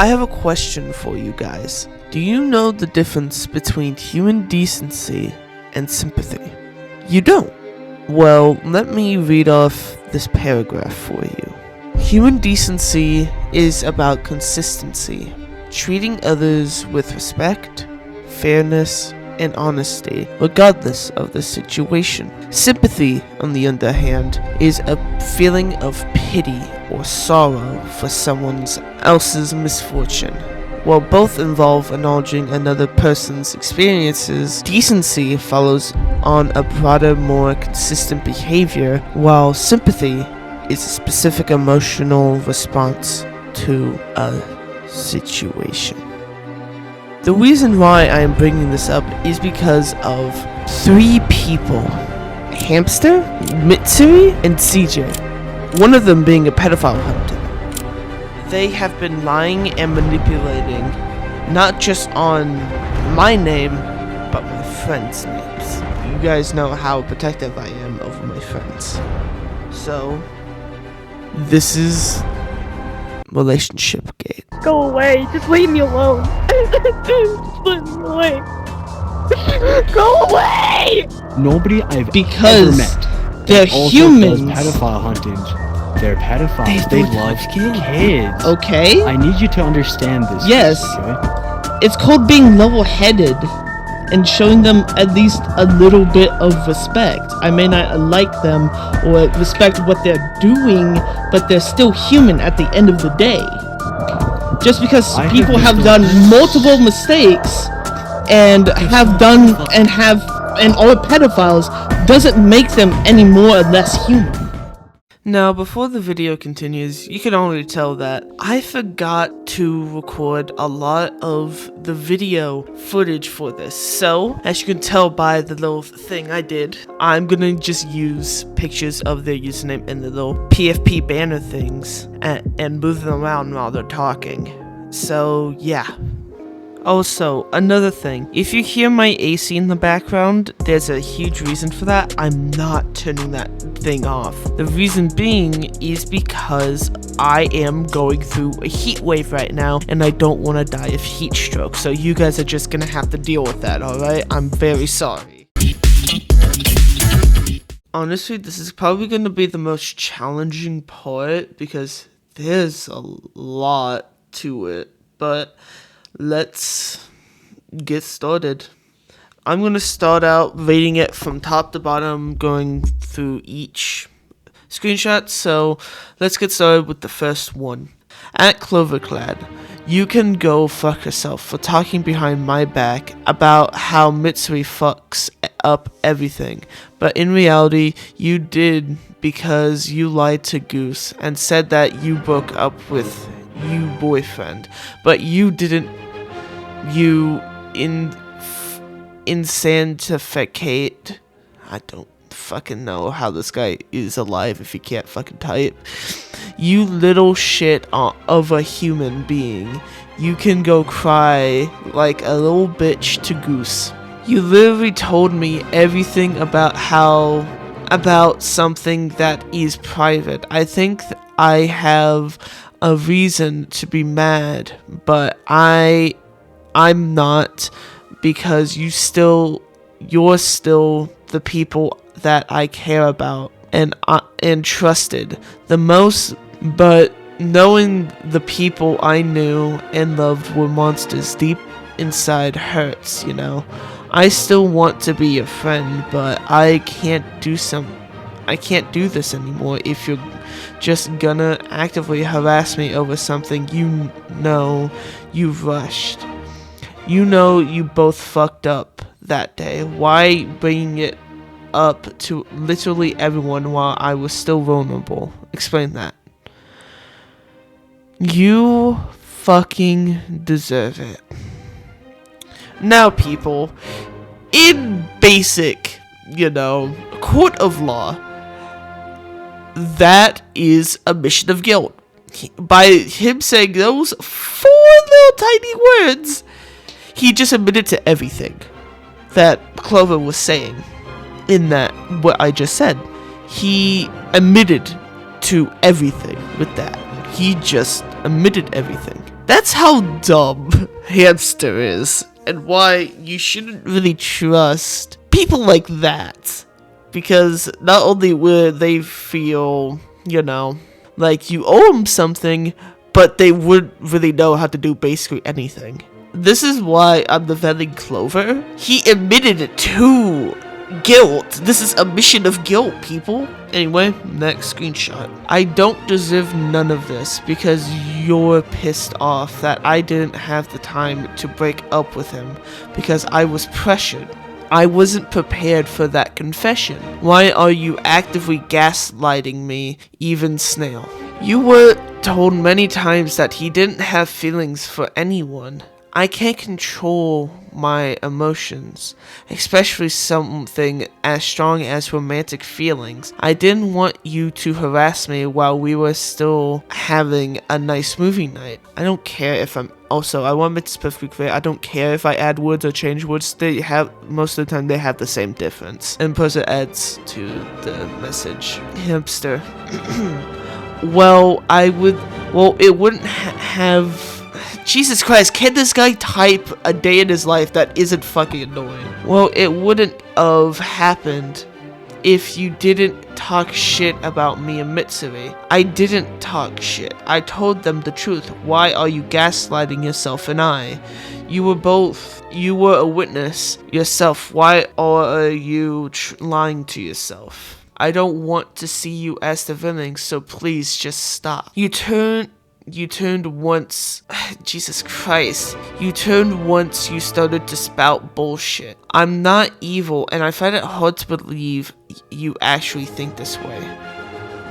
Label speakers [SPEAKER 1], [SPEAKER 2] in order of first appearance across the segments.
[SPEAKER 1] I have a question for you guys. Do you know the difference between human decency and sympathy? You don't? Well, let me read off this paragraph for you. Human decency is about consistency, treating others with respect, fairness, and honesty, regardless of the situation. Sympathy, on the other hand, is a feeling of pity or sorrow for someone else's misfortune. While both involve acknowledging another person's experiences, decency follows on a broader, more consistent behavior, while sympathy is a specific emotional response to a situation. The reason why I am bringing this up is because of 3 people: Hamster, Mitsuri, and CJ. One of them being a pedophile hunter. They have been lying and manipulating, not just on my name, but my friends' names. You guys know how protective I am over my friends. So, this is relationship gate.
[SPEAKER 2] Go away. Just leave me alone. Just leave me away. Go away!
[SPEAKER 3] Nobody I've
[SPEAKER 1] Because
[SPEAKER 3] ever met
[SPEAKER 1] they're
[SPEAKER 3] also
[SPEAKER 1] humans.
[SPEAKER 3] does pedophile hunting. They're pedophiles.
[SPEAKER 1] They
[SPEAKER 3] They love kids.
[SPEAKER 1] Okay?
[SPEAKER 3] I need you to understand this.
[SPEAKER 1] Yes.
[SPEAKER 3] Okay?
[SPEAKER 1] It's called being level-headed and showing them at least a little bit of respect. I may not like them or respect what they're doing, but they're still human at the end of the day. Just because people have done multiple mistakes and are pedophiles doesn't make them any more or less human. Now, before the video continues, you can already tell that I forgot to record a lot of the video footage for this. So, as you can tell by the little thing I did, I'm gonna just use pictures of their username and the little PFP banner things and move them around while they're talking. So, yeah. Also, another thing, if you hear my AC in the background, there's a huge reason for that. I'm not turning that thing off. The reason being is because I am going through a heat wave right now, and I don't want to die of heat stroke, so you guys are just gonna have to deal with that, alright? I'm very sorry. Honestly, this is probably gonna be the most challenging part, because there's a lot to it, but let's get started. I'm going to start out rating it from top to bottom, going through each screenshot. So let's get started with the first one. At Cloverclad, you can go fuck yourself for talking behind my back about how Mitsuri fucks up everything. But in reality, you did because you lied to Goose and said that you broke up with you boyfriend, but you didn't. You insantificate. I don't fucking know how this guy is alive if he can't fucking type. You little shit of a human being. You can go cry like a little bitch to Goose. You literally told me everything about something that is private. I think I have a reason to be mad, but I'm not, because you're still the people that I care about and trusted the most. But knowing the people I knew and loved were monsters deep inside hurts, you know. I still want to be your friend, but I can't do this anymore if you're just gonna actively harass me over something you know you rushed. You know you both fucked up that day. Why bring it up to literally everyone while I was still vulnerable? Explain that. You fucking deserve it. Now, people, in basic, court of law, that is admission of guilt. By him saying those 4 little tiny words, he just admitted to everything that Clover was saying in that, what I just said. He admitted to everything with that. He just admitted everything. That's how dumb Hamster is, and why you shouldn't really trust people like that. Because not only will they feel, like you owe them something, but they wouldn't really know how to do basically anything. This is why I'm defending Clover. He admitted it to guilt. This is a mission of guilt, people. Anyway, next screenshot. I don't deserve none of this because you're pissed off that I didn't have the time to break up with him because I was pressured. I wasn't prepared for that confession. Why are you actively gaslighting me, even Snail? You were told many times that he didn't have feelings for anyone. I can't control my emotions, especially something as strong as romantic feelings. I didn't want you to harass me while we were still having a nice movie night. I don't care if I want to make this perfectly clear, I don't care if I add words or change words, most of the time they have the same difference. And plus it adds to the message. Hamster. It wouldn't have... Jesus Christ, can this guy type a day in his life that isn't fucking annoying? Well, it wouldn't have happened if you didn't talk shit about me and Mitsuri. I didn't talk shit. I told them the truth. Why are you gaslighting yourself and I? You were a witness yourself. Why are you lying to yourself? I don't want to see you as the villain, so please just stop. You turned once. Jesus Christ. You turned once you started to spout bullshit. I'm not evil, and I find it hard to believe you actually think this way.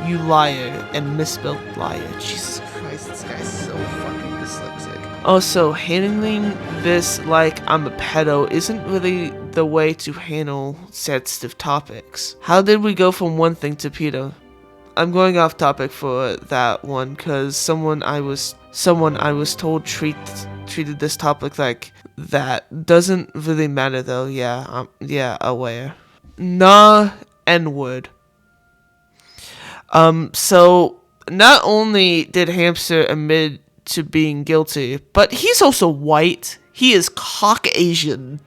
[SPEAKER 1] You liar and misspelled liar. Jesus Christ, this guy's so fucking dyslexic. Also, handling this like I'm a pedo isn't really the way to handle sensitive topics. How did we go from one thing to pedo? I'm going off topic for that one because someone I was told treated this topic like that. Doesn't really matter though. Yeah, aware. Nah, N-word. So not only did Hamster admit to being guilty, but he's also white. He is Caucasian.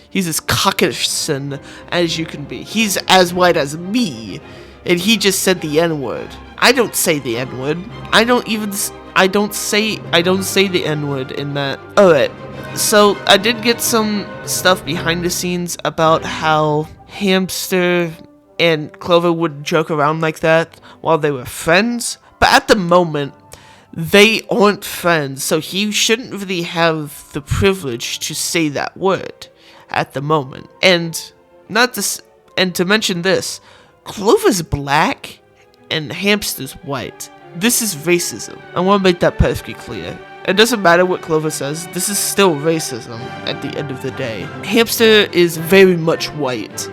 [SPEAKER 1] He's as Caucasian as you can be. He's as white as me. And he just said the N-word. I don't say the N-word. I don't say the N-word in that. Alright, so I did get some stuff behind the scenes about how Hamster and Clover would joke around like that while they were friends. But at the moment, they aren't friends, so he shouldn't really have the privilege to say that word at the moment. And to mention this, Clover's black and Hamster's white. This is racism. I want to make that perfectly clear. It doesn't matter what Clover says, this is still racism at the end of the day. Hamster is very much white.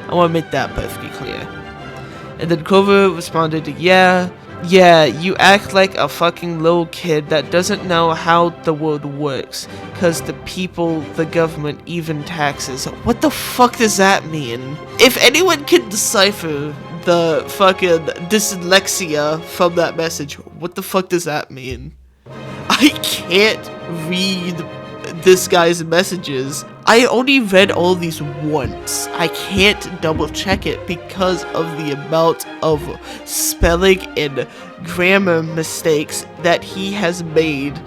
[SPEAKER 1] I want to make that perfectly clear. And then Clover responded, yeah, you act like a fucking little kid that doesn't know how the world works. Cause the people, the government, even taxes. What the fuck does that mean? If anyone can decipher the fucking dyslexia from that message, what the fuck does that mean? I can't read this guy's messages. I only read all these once. I can't double check it because of the amount of spelling and grammar mistakes that he has made.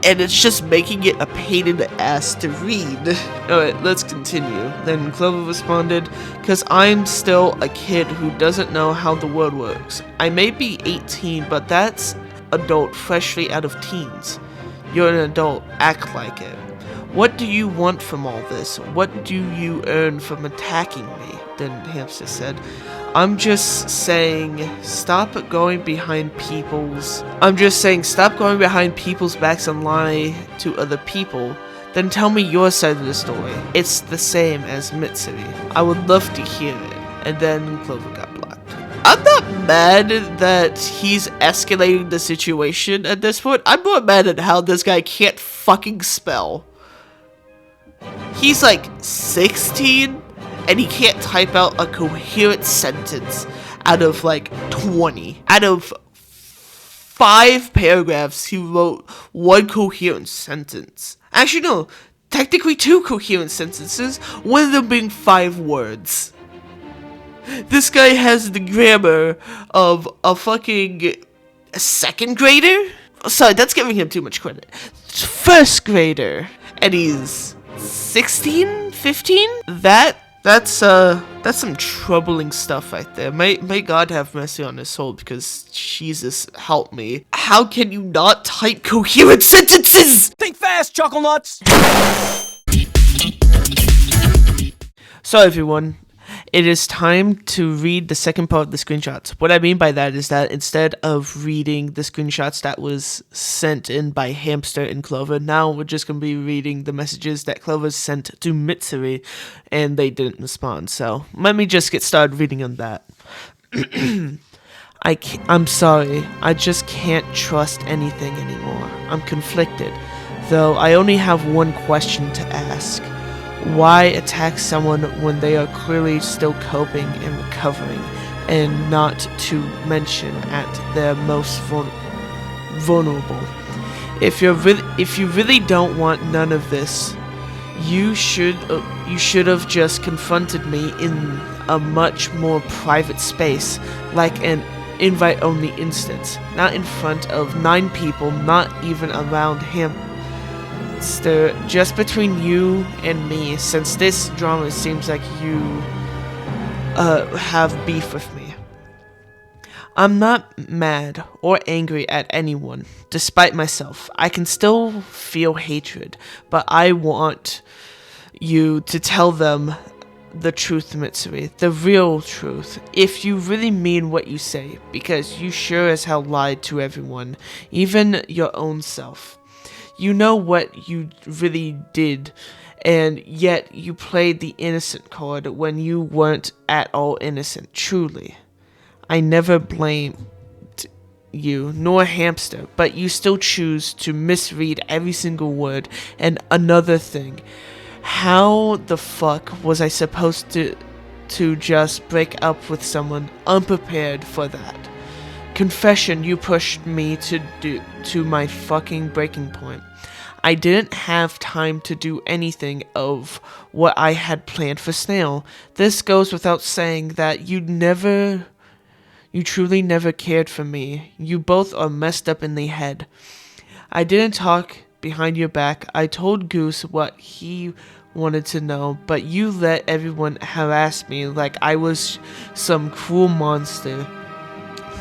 [SPEAKER 1] And it's just making it a pain in the ass to read. Alright, let's continue. Then Clover responded, "'Cause I'm still a kid who doesn't know how the world works. I may be 18, but that's adult freshly out of teens. You're an adult, act like it. What do you want from all this? What do you earn from attacking me?" Then Hamster said, I'm just saying stop going behind people's backs and lie to other people. Then tell me your side of the story. It's the same as Mitsuri. I would love to hear it. And then Clover got blocked. I'm not mad that he's escalating the situation at this point. I'm more mad at how this guy can't fucking spell. He's like 16 and he can't type out a coherent sentence out of like 20. Out of 5 paragraphs, he wrote 1 coherent sentence. Actually, no. Technically 2 coherent sentences, one of them being 5 words. This guy has the grammar of a fucking 2nd grader? Sorry, that's giving him too much credit. 1st grader. And he's 16? 15? That's some troubling stuff right there. May God have mercy on his soul, because Jesus help me. How can you not type coherent sentences?
[SPEAKER 4] Think fast, chuckle nuts!
[SPEAKER 1] So everyone, it is time to read the second part of the screenshots. What I mean by that is that instead of reading the screenshots that was sent in by Hamster and Clover, now we're just going to be reading the messages that Clover sent to Mitsuri, and they didn't respond. So let me just get started reading on that. I'm sorry, I just can't trust anything anymore. I'm conflicted, though I only have one question to ask. Why attack someone when they are clearly still coping and recovering, and not to mention at their most vulnerable? If you really don't want none of this, you should have just confronted me in a much more private space, like an invite-only instance, not in front of 9 people, not even around him. Just between you and me, since this drama seems like you have beef with me. I'm not mad or angry at anyone, despite myself. I can still feel hatred, but I want you to tell them the truth, Mitsuri, the real truth, if you really mean what you say, because you sure as hell lied to everyone, even your own self. You know what you really did, and yet you played the innocent card when you weren't at all innocent, truly. I never blamed you, nor Hamster, but you still choose to misread every single word. And another thing, how the fuck was I supposed to just break up with someone unprepared for that? Confession, you pushed me to my fucking breaking point. I didn't have time to do anything of what I had planned for Snail. This goes without saying that you truly never cared for me. You both are messed up in the head. I didn't talk behind your back. I told Goose what he wanted to know, but you let everyone harass me like I was some cruel monster.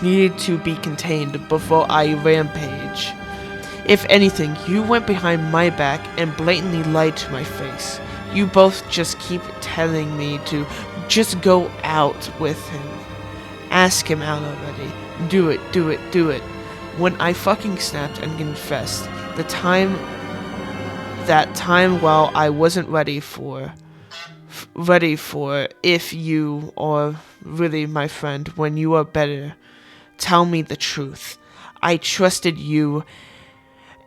[SPEAKER 1] Needed to be contained before I rampage. If anything, you went behind my back and blatantly lied to my face. You both just keep telling me to just go out with him. Ask him out already. Do it, do it, do it. When I fucking snapped and confessed, that time while I wasn't ready for if you are really my friend, when you are better, tell me the truth. I trusted you,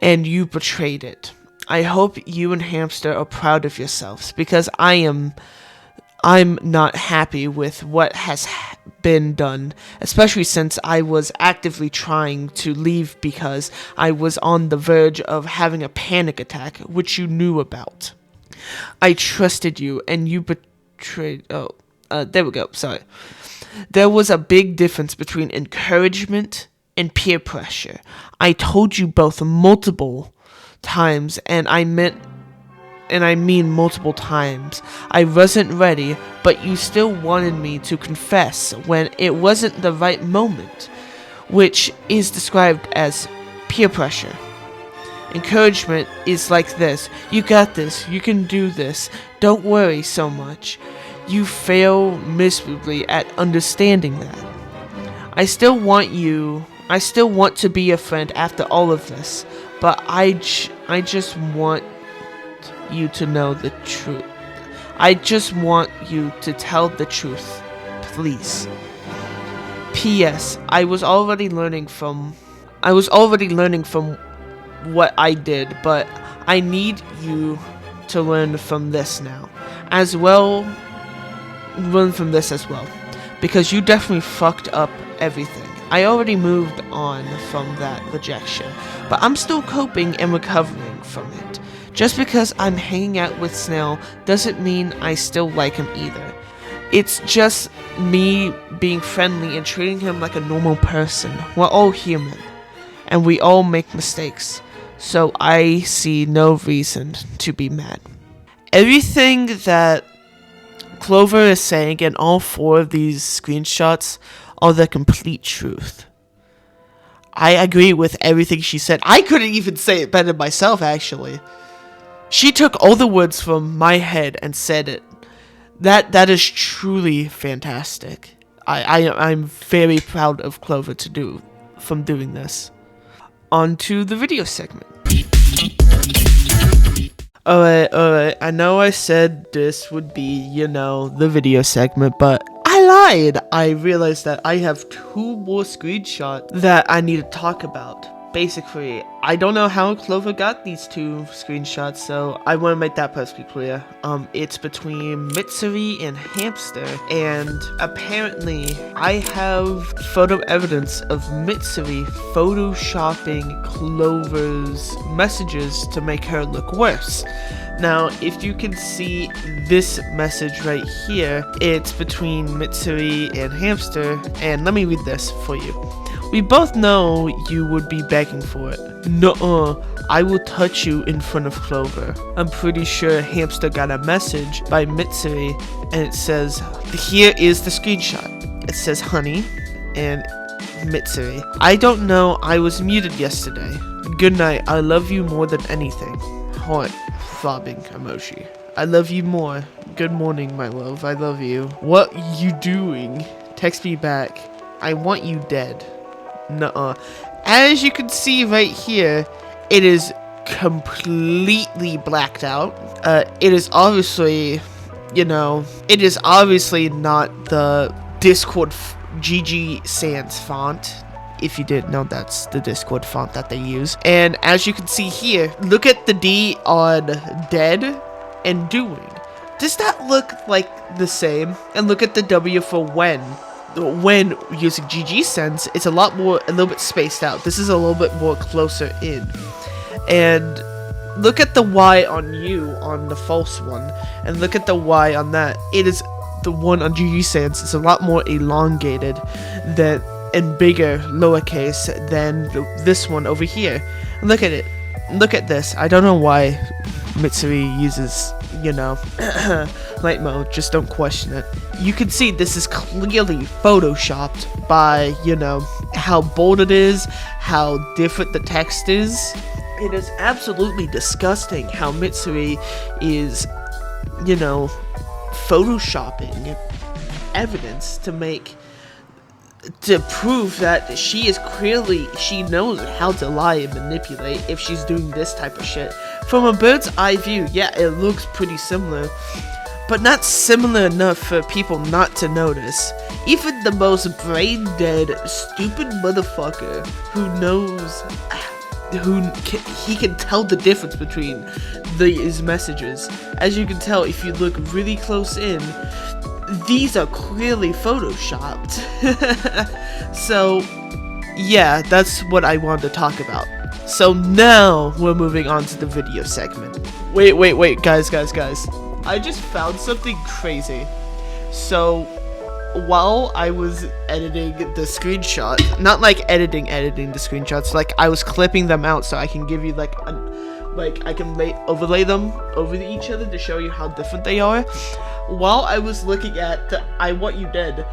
[SPEAKER 1] and you betrayed it. I hope you and Hamster are proud of yourselves, because I'm not happy with what has been done, especially since I was actively trying to leave because I was on the verge of having a panic attack, which you knew about. I trusted you, and you betrayed... there we go, sorry. There was a big difference between encouragement and peer pressure. I told you both multiple times, and I mean multiple times, I wasn't ready, but you still wanted me to confess when it wasn't the right moment, which is described as peer pressure. Encouragement is like this: you got this, you can do this, don't worry so much. You fail miserably at understanding that. I still want to be a friend after all of this, but I just want you to know the truth. I just want you to tell the truth, please. P.S. I was already learning from what I did, but I need you to learn from this now, as well, because you definitely fucked up everything. I already moved on from that rejection, but I'm still coping and recovering from it. Just because I'm hanging out with Snail doesn't mean I still like him either. It's just me being friendly and treating him like a normal person. We're all human, and we all make mistakes, so I see no reason to be mad. Everything that Clover is saying in all 4 of these screenshots are the complete truth. I agree with everything she said. I couldn't even say it better myself, actually. She took all the words from my head and said it. That is truly fantastic. I'm very proud of Clover from doing this. On to the video segment. Alright, I know I said this would be, the video segment, but I lied! I realized that I have 2 more screenshots that I need to talk about. Basically, I don't know how Clover got these 2 screenshots, so I want to make that perfectly clear. It's between Mitsuri and Hamster, and apparently I have photo evidence of Mitsuri photoshopping Clover's messages to make her look worse. Now, if you can see this message right here, it's between Mitsuri and Hamster, and let me read this for you. We both know you would be begging for it. Nuh-uh, I will touch you in front of Clover. I'm pretty sure Hamster got a message by Mitsuri, and it says, here is the screenshot. It says honey, and Mitsuri. I don't know, I was muted yesterday. Good night, I love you more than anything. Heart throbbing emoji. I love you more. Good morning, my love, I love you. What you doing? Text me back. I want you dead. Nuh-uh. As you can see right here, it is completely blacked out. It is obviously, it is obviously not the Discord GG Sans font. If you didn't know, that's the Discord font that they use. And as you can see here, look at the D on dead and doing. Does that look like the same? And look at the W for when using GG Sense, it's a little bit spaced out. This is a little bit more closer in. And look at the Y on you on the false one, and look at the Y on that. It is the one on GG Sense. It's a lot more elongated and bigger, lowercase, than this one over here. Look at it. Look at this. I don't know why Mitsuri uses, light mode. Just don't question it. You can see this is clearly photoshopped by, how bold it is, how different the text is. It is absolutely disgusting how Mitsuri is, photoshopping evidence to prove that she knows how to lie and manipulate if she's doing this type of shit. From a bird's eye view, yeah, it looks pretty similar, but not similar enough for people not to notice. Even the most brain-dead, stupid motherfucker he can tell the difference between these messages. As you can tell, if you look really close in, these are clearly photoshopped. So, yeah, that's what I wanted to talk about. So now, we're moving on to the video segment. Wait, guys. I just found something crazy. So, while I was editing the screenshot, not like editing the screenshots, like I was clipping them out so I can give you I can overlay them over each other to show you how different they are. While I was looking at the I Want You Dead,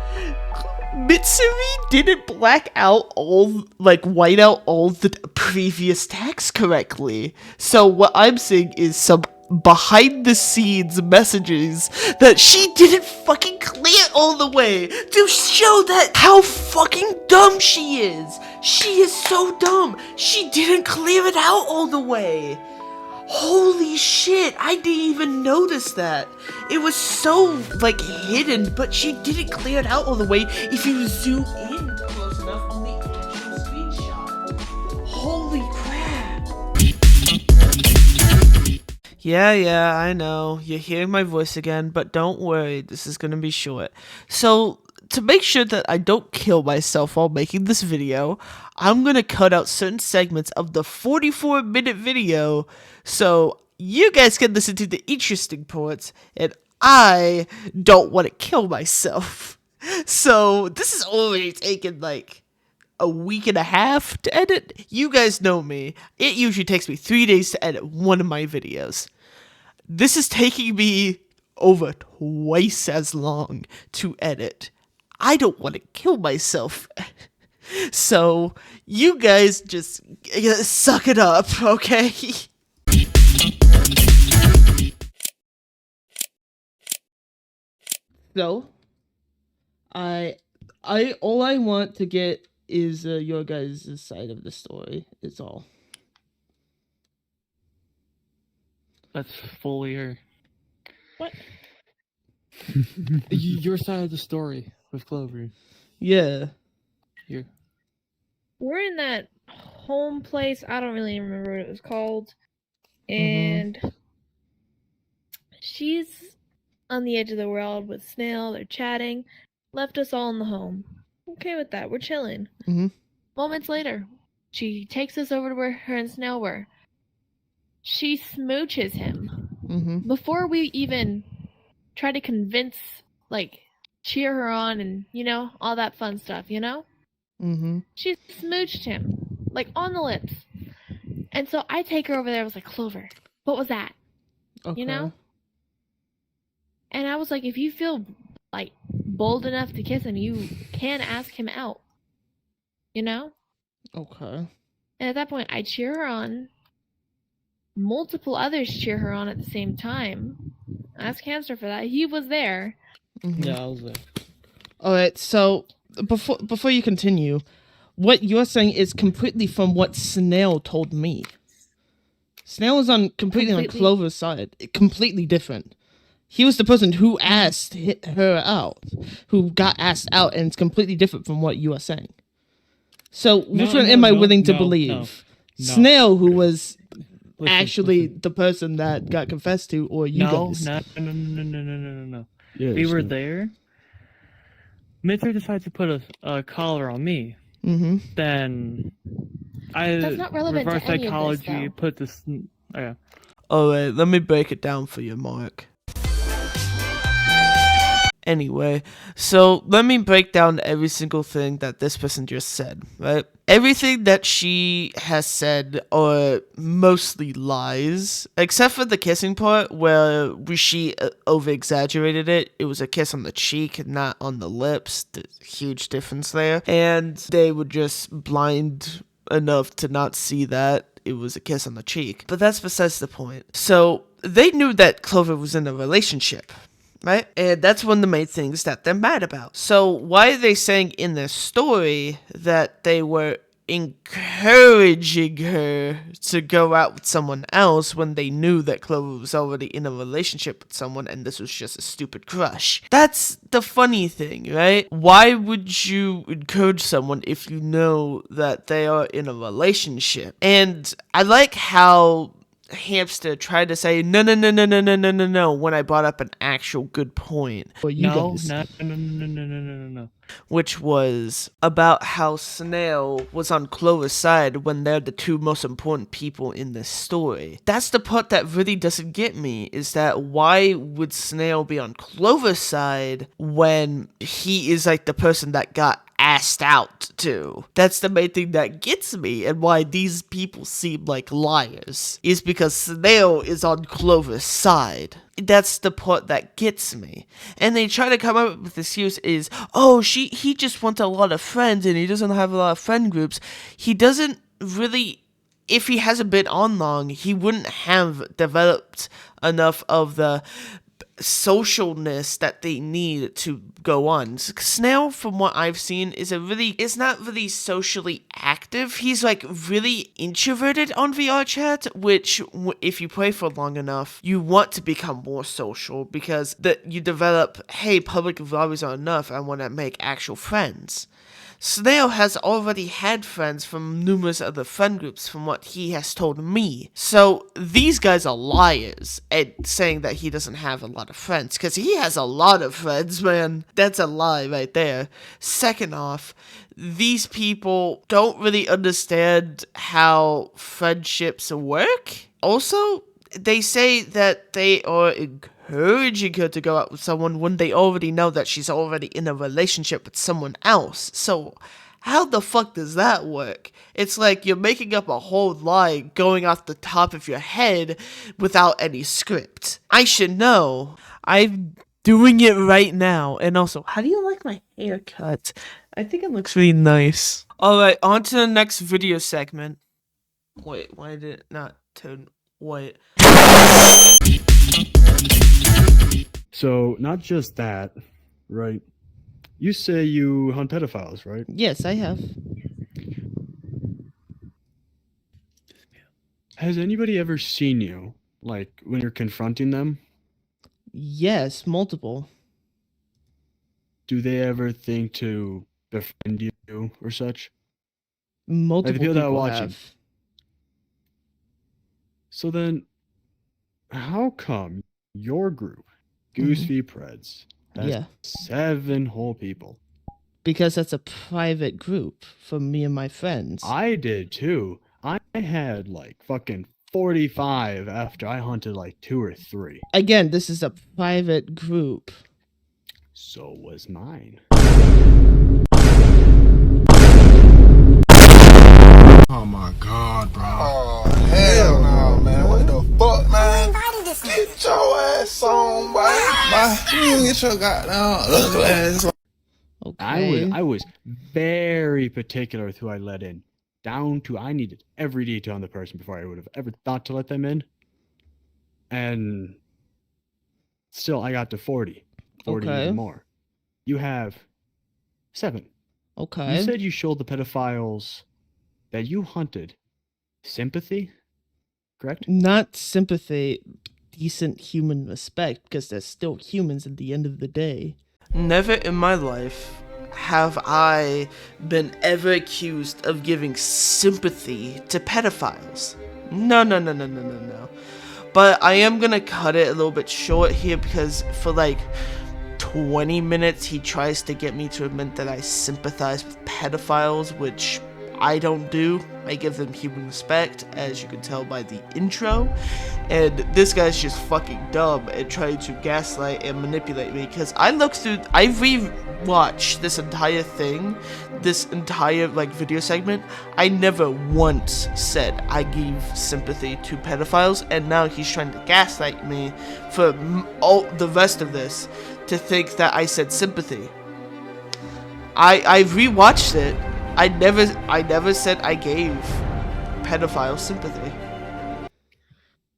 [SPEAKER 1] Mitsuri didn't white out all the previous text correctly. So what I'm seeing is some behind the scenes messages that she didn't fucking clear all the way to show that how fucking dumb she is. She is so dumb. She didn't clear it out all the way. Holy shit, I didn't even notice that. It was so, hidden, but she didn't clear it out all the way if you zoom in close enough on the actual screenshot. Holy crap. Yeah, I know. You're hearing my voice again, but don't worry, this is gonna be short. So, to make sure that I don't kill myself while making this video, I'm gonna cut out certain segments of the 44-minute video so you guys can listen to the interesting parts, and I don't want to kill myself. So this is already taken like a week and a half to edit. You guys know me. It usually takes me 3 days to edit one of my videos. This is taking me over twice as long to edit. I don't want to kill myself. So you guys just suck it up, okay? So, all I want to get is your guys' side of the story. Is all.
[SPEAKER 4] That's fully her.
[SPEAKER 2] What?
[SPEAKER 4] Your side of the story with Clover.
[SPEAKER 1] Yeah.
[SPEAKER 4] Here.
[SPEAKER 2] We're in that home place. I don't really remember what it was called. And she's on the edge of the world with Snail. They're chatting. Left us all in the home. Okay with that. We're chilling.
[SPEAKER 1] Mhm.
[SPEAKER 2] Moments later, she takes us over to where her and Snail were. She smooches him.
[SPEAKER 1] Mhm.
[SPEAKER 2] Before we even try to convince, like, cheer her on and, you know, all that fun stuff, you know?
[SPEAKER 1] Mhm.
[SPEAKER 2] She smooched him, like, on the lips. And so I take her over there. I was like, Clover, what was that?
[SPEAKER 1] Okay.
[SPEAKER 2] You know? And I was like, if you feel, like, bold enough to kiss him, you can ask him out. You know?
[SPEAKER 1] Okay.
[SPEAKER 2] And at that point, I cheer her on. Multiple others cheer her on at the same time. Ask Hamster for that. He was there.
[SPEAKER 1] Mhm.
[SPEAKER 4] Yeah, I was there.
[SPEAKER 1] All right. So before you continue, what you're saying is completely from what Snail told me. Snail was on completely on Clover's side. Completely different. He was the person who asked her out, who got asked out, and it's completely different from what you are saying. So which one am I willing to believe?
[SPEAKER 4] no.
[SPEAKER 1] Snail, who was
[SPEAKER 4] Listen,
[SPEAKER 1] actually
[SPEAKER 4] listen.
[SPEAKER 1] the person that got confessed to, or you
[SPEAKER 4] No,
[SPEAKER 1] guys?
[SPEAKER 4] no.
[SPEAKER 3] Yes,
[SPEAKER 4] We were
[SPEAKER 3] no.
[SPEAKER 4] there. Mither decided to put a collar on me.
[SPEAKER 1] Mm-hmm.
[SPEAKER 4] Then I
[SPEAKER 2] That's not relevant to
[SPEAKER 4] reverse
[SPEAKER 2] any of this,
[SPEAKER 4] psychology
[SPEAKER 2] though.
[SPEAKER 4] put this. Yeah.
[SPEAKER 1] Alright, let me break it down for you, Mark. Anyway, so let me break down every single thing that this person just said, right? Everything that she has said are mostly lies, except for the kissing part where she over-exaggerated it. It was a kiss on the cheek, not on the lips. There's a huge difference there. And they were just blind enough to not see that it was a kiss on the cheek. But that's besides the point. So they knew that Clover was in a relationship, right? And that's one of the main things that they're mad about. So why are they saying in their story that they were encouraging her to go out with someone else when they knew that Clover was already in a relationship with someone and this was just a stupid crush? That's the funny thing, right? Why would you encourage someone if you know that they are in a relationship? And I like how Hamster tried to say no when I brought up an actual good point for you guys,
[SPEAKER 4] No.
[SPEAKER 1] which was about how Snail was on Clover's side when they're the two most important people in this story. That's the part that really doesn't get me, is that why would Snail be on Clover's side when he is like the person that got asked out to? That's the main thing that gets me, and why these people seem like liars is because Snail is on Clover's side. That's the part that gets me. And they try to come up with this excuse is, oh, he just wants a lot of friends and he doesn't have a lot of friend groups. He doesn't really, if he hasn't been on long, he wouldn't have developed enough of the socialness that they need to go on. Snail, from what I've seen, is not really socially active. He's like really introverted on VRChat, which if you play for long enough, you want to become more social because you develop, hey, public vloggers are enough, I want to make actual friends. Snail has already had friends from numerous other friend groups from what he has told me. So these guys are liars and saying that he doesn't have a lot of friends, because he has a lot of friends, man. That's a lie right there. Second off, these people don't really understand how friendships work. Also, they say that they are encouraging her to go out with someone when they already know that she's already in a relationship with someone else. So how the fuck does that work? It's like you're making up a whole lie going off the top of your head without any script. I should know. I'm doing it right now. And also, how do you like my haircut? I think it looks really nice. Alright, on to the next video segment. Wait, why did it not turn white?
[SPEAKER 3] So, not just that, right? You say you hunt pedophiles, right?
[SPEAKER 1] Yes, I have.
[SPEAKER 3] Has anybody ever seen you, like, when you're confronting them?
[SPEAKER 1] Yes, multiple.
[SPEAKER 3] Do they ever think to befriend you or such?
[SPEAKER 1] Multiple
[SPEAKER 3] people that are
[SPEAKER 1] people
[SPEAKER 3] watching.
[SPEAKER 1] have.
[SPEAKER 3] So then, how come your group, Goose v Preds, has
[SPEAKER 1] Yeah.
[SPEAKER 3] 7 whole people?
[SPEAKER 1] Because that's a private group for me and my friends.
[SPEAKER 3] I did too. I had like fucking 45 after I hunted like 2 or 3.
[SPEAKER 1] Again, this is a private group.
[SPEAKER 3] So was mine.
[SPEAKER 5] Oh my god, bro. Oh, hell no, man. What the fuck, man? Get your ass on, boy. You get your goddamn ugly ass on.
[SPEAKER 1] Okay.
[SPEAKER 3] I was very particular with who I let in. Down to I needed every detail on the person before I would have ever thought to let them in. And still, I got to 40. 40
[SPEAKER 1] Okay.
[SPEAKER 3] even more. You have 7.
[SPEAKER 1] Okay.
[SPEAKER 3] You said you showed the pedophiles that you hunted sympathy, correct?
[SPEAKER 1] Not sympathy, decent human respect, because they're still humans at the end of the day. Never in my life have I been ever accused of giving sympathy to pedophiles. No. But I am gonna cut it a little bit short here, because for like 20 minutes he tries to get me to admit that I sympathize with pedophiles, which I don't do. I give them human respect, as you can tell by the intro. And this guy's just fucking dumb and trying to gaslight and manipulate me, because I re-watched this entire thing, this entire like video segment. I never once said I gave sympathy to pedophiles, and now he's trying to gaslight me for all the rest of this to think that I said sympathy. I rewatched it. I never said I gave pedophiles sympathy.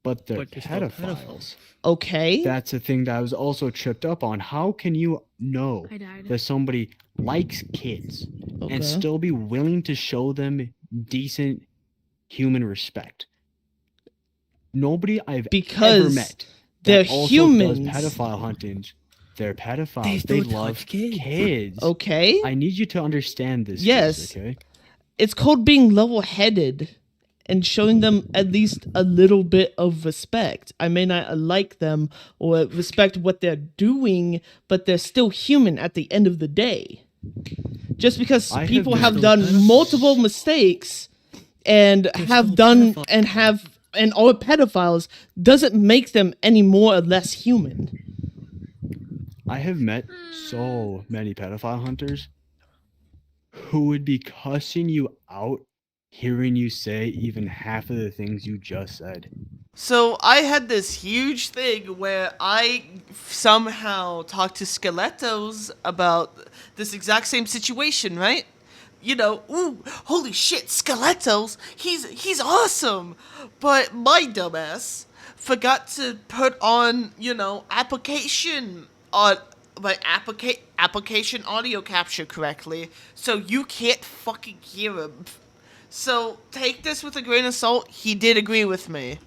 [SPEAKER 3] But they're
[SPEAKER 4] But you're still
[SPEAKER 3] pedophiles.
[SPEAKER 1] Okay.
[SPEAKER 3] That's a thing that I was also tripped up on. How can you know
[SPEAKER 2] I died.
[SPEAKER 3] that somebody likes kids
[SPEAKER 1] Okay.
[SPEAKER 3] and still be willing to show them decent human respect? Nobody I've ever
[SPEAKER 1] Because
[SPEAKER 3] met
[SPEAKER 1] they're
[SPEAKER 3] that also
[SPEAKER 1] humans.
[SPEAKER 3] does pedophile hunting. They're pedophiles.
[SPEAKER 4] They
[SPEAKER 3] They
[SPEAKER 4] still
[SPEAKER 3] love
[SPEAKER 4] touch kids.
[SPEAKER 3] kids.
[SPEAKER 1] Okay.
[SPEAKER 3] I need you to understand this.
[SPEAKER 1] Yes.
[SPEAKER 3] Okay.
[SPEAKER 1] It's called being level-headed and showing them at least a little bit of respect. I may not like them or respect what they're doing, but they're still human at the end of the day. Just because
[SPEAKER 3] I have
[SPEAKER 1] people
[SPEAKER 3] been
[SPEAKER 1] have
[SPEAKER 3] still
[SPEAKER 1] done
[SPEAKER 3] pedophiles.
[SPEAKER 1] multiple mistakes and have
[SPEAKER 4] still
[SPEAKER 1] done
[SPEAKER 4] pedophiles.
[SPEAKER 1] and are pedophiles doesn't make them any more or less human.
[SPEAKER 3] I have met so many pedophile hunters who would be cussing you out hearing you say even half of the things you just said.
[SPEAKER 1] So I had this huge thing where I somehow talked to Skeletos about this exact same situation, right? You know, ooh, holy shit, Skeletos, he's awesome. But my dumbass forgot to put on, application audio capture correctly, so you can't fucking hear him. So take this with a grain of salt. He did agree with me.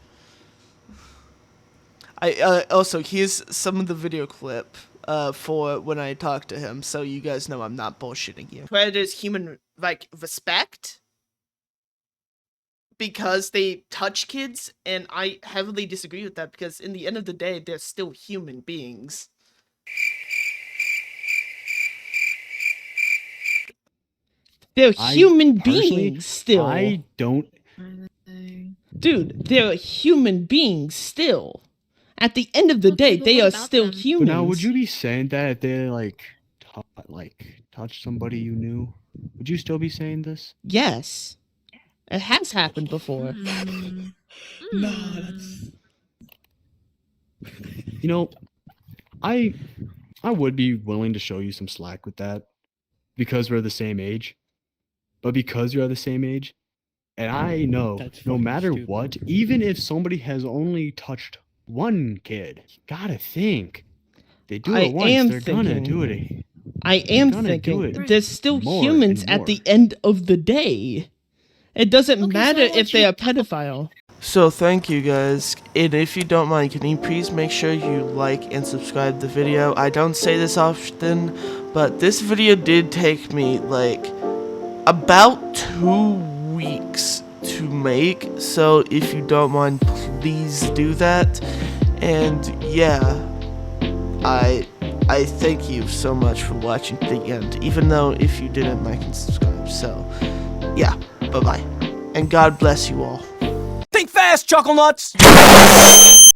[SPEAKER 1] Also, here's some of the video clip for when I talk to him, so you guys know I'm not bullshitting you. Predators human, like, respect because they touch kids, and I heavily disagree with that because in the end of the day, they're still human beings. They're human beings still.
[SPEAKER 3] I don't.
[SPEAKER 1] Dude, they're human beings still. At the end of the day,
[SPEAKER 2] but
[SPEAKER 1] they
[SPEAKER 2] what
[SPEAKER 1] are
[SPEAKER 2] about
[SPEAKER 1] still
[SPEAKER 2] them?
[SPEAKER 1] humans.
[SPEAKER 3] But now, would you be saying that if they touched somebody you knew? Would you still be saying this?
[SPEAKER 1] Yes. It has happened before.
[SPEAKER 5] Nah, that's...
[SPEAKER 3] You know, I would be willing to show you some slack with that because we're the same age. But because you're the same age, and I know
[SPEAKER 4] That's
[SPEAKER 3] no
[SPEAKER 4] fucking
[SPEAKER 3] matter
[SPEAKER 4] stupid.
[SPEAKER 3] what, even if somebody has only touched one kid, you gotta think. They do
[SPEAKER 1] I
[SPEAKER 3] it once,
[SPEAKER 1] am
[SPEAKER 3] they're gonna
[SPEAKER 1] thinking.
[SPEAKER 3] do it.
[SPEAKER 1] I am
[SPEAKER 3] gonna do
[SPEAKER 1] thinking
[SPEAKER 3] it
[SPEAKER 1] there's still
[SPEAKER 3] more
[SPEAKER 1] humans
[SPEAKER 3] and
[SPEAKER 1] at the
[SPEAKER 3] more.
[SPEAKER 1] end of the day. It doesn't
[SPEAKER 2] Okay,
[SPEAKER 1] matter
[SPEAKER 2] so
[SPEAKER 1] if they are pedophile. So thank you guys, and if you don't mind, can you please make sure you like and subscribe the video? I don't say this often, but this video did take me like about 2 weeks to make, so if you don't mind, please do that. And yeah, I thank you so much for watching to the end, even though if you didn't like and subscribe. So yeah, bye bye, and God bless you all.
[SPEAKER 6] Think fast, chuckle nuts!